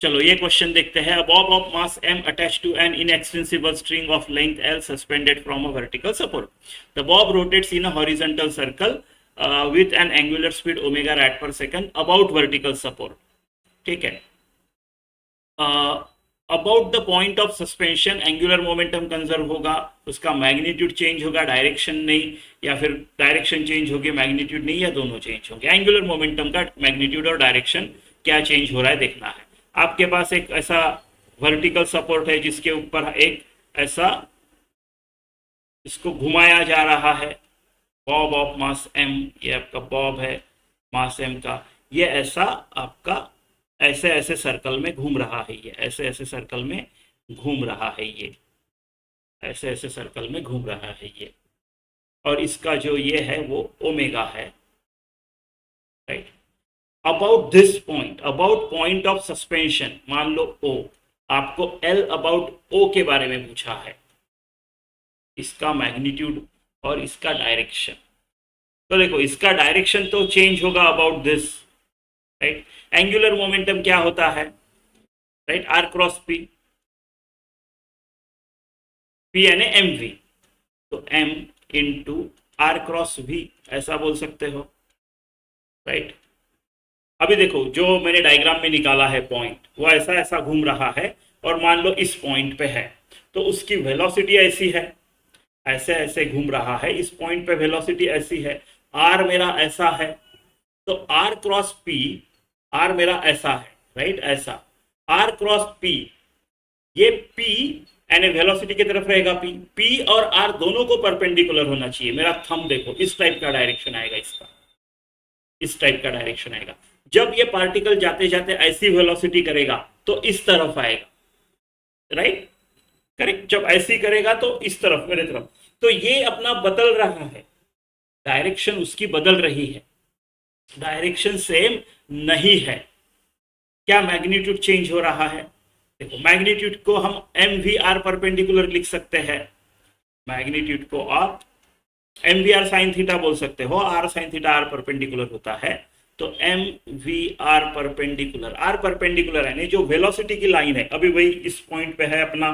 चलो ये क्वेश्चन देखते हैं. Bob of mass m attached to an inextensible string of length l suspended from a vertical support. The bob rotates in a horizontal circle with an angular speed omega rad per second about vertical support. ठीक है. About the point of suspension angular momentum conserve होगा, उसका magnitude change होगा, direction नहीं, या फिर direction change होगी magnitude नहीं, या दोनों चेंज होंगे. एंगुलर मोमेंटम का मैग्नीट्यूड और डायरेक्शन क्या चेंज हो रहा है देखना है. आपके पास एक ऐसा वर्टिकल सपोर्ट है जिसके ऊपर एक ऐसा इसको घुमाया जा रहा है. बॉब ऑफ मास m, ये आपका बॉब है मास m का. ये ऐसा आपका ऐसे ऐसे सर्कल में घूम रहा है. ये ऐसे ऐसे सर्कल में घूम रहा है. ये ऐसे ऐसे सर्कल में घूम रहा है ये. और इसका जो ये है वो ओमेगा है. Right. About this point, about point of suspension, मान लो O, आपको L अबाउट O के बारे में पूछा है, इसका मैग्नीट्यूड और इसका डायरेक्शन. तो देखो इसका डायरेक्शन तो चेंज होगा about this. Right. Angular momentum क्या होता है? Right. R cross P, P यानी एम वी, तो M into R cross V ऐसा बोल सकते हो. राइट. अभी देखो जो मैंने डायग्राम में निकाला है पॉइंट, वो ऐसा ऐसा घूम रहा है और मान लो इस पॉइंट पे है, तो उसकी वेलोसिटी ऐसी है, ऐसे ऐसे घूम रहा है. इस पॉइंट पे वेलोसिटी ऐसी है, आर मेरा ऐसा है, तो आर क्रॉस पी, आर मेरा ऐसा है. राइट. ऐसा आर क्रॉस पी, ये पी यानी वेलोसिटी की तरफ रहेगा पी. पी और आर दोनों को परपेंडिकुलर होना चाहिए. मेरा थंब देखो, इस टाइप का डायरेक्शन आएगा इसका, इस टाइप का डायरेक्शन आएगा. जब ये पार्टिकल जाते जाते ऐसी वेलोसिटी करेगा तो इस तरफ आएगा. राइट. करेक्ट. जब ऐसी करेगा तो इस तरफ, मेरे तरफ. तो ये अपना बदल रहा है, डायरेक्शन उसकी बदल रही है, डायरेक्शन सेम नहीं है. क्या मैग्नीट्यूड चेंज हो रहा है? देखो मैग्नीट्यूड को हम एम वी आर परपेंडिकुलर लिख सकते हैं. मैग्नीट्यूड को आप M V R sine theta बोल सकते हो. R sine theta R perpendicular होता है, तो M V R perpendicular. R perpendicular यानी जो वेलोसिटी की लाइन है, अभी वही इस पॉइंट पे है अपना,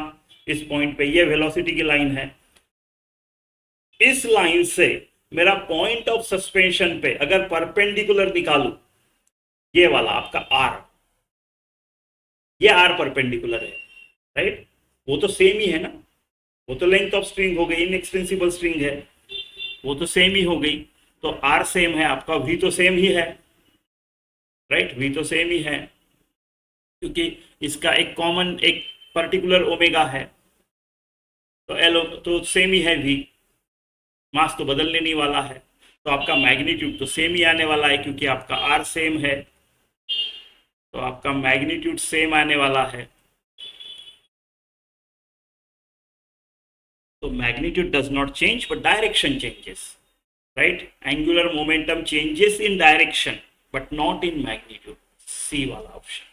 इस पॉइंट पे ये वेलोसिटी की लाइन है. इस लाइन से मेरा पॉइंट ऑफ सस्पेंशन पे अगर परपेंडिकुलर निकालू, ये वाला आपका आर, ये आर परपेंडिकुलर है. राइट. वो तो सेम ही है ना, वो तो लेंथ ऑफ स्ट्रिंग हो गई, इनएक्सटेंसिबल स्ट्रिंग है, वो तो सेम ही हो गई. तो आर सेम है आपका, वी तो सेम ही है. राइट. वी तो सेम ही है क्योंकि इसका एक कॉमन एक पर्टिकुलर ओमेगा है, तो एल तो सेम ही है. वी मास तो बदलने नहीं वाला है, तो आपका मैग्नीट्यूड तो सेम ही आने वाला है क्योंकि आपका आर सेम है, तो आपका मैग्नीट्यूड सेम आने वाला है. तो magnitude does not change but direction changes. Right. Angular momentum changes in direction but not in magnitude. C वाला ऑप्शन.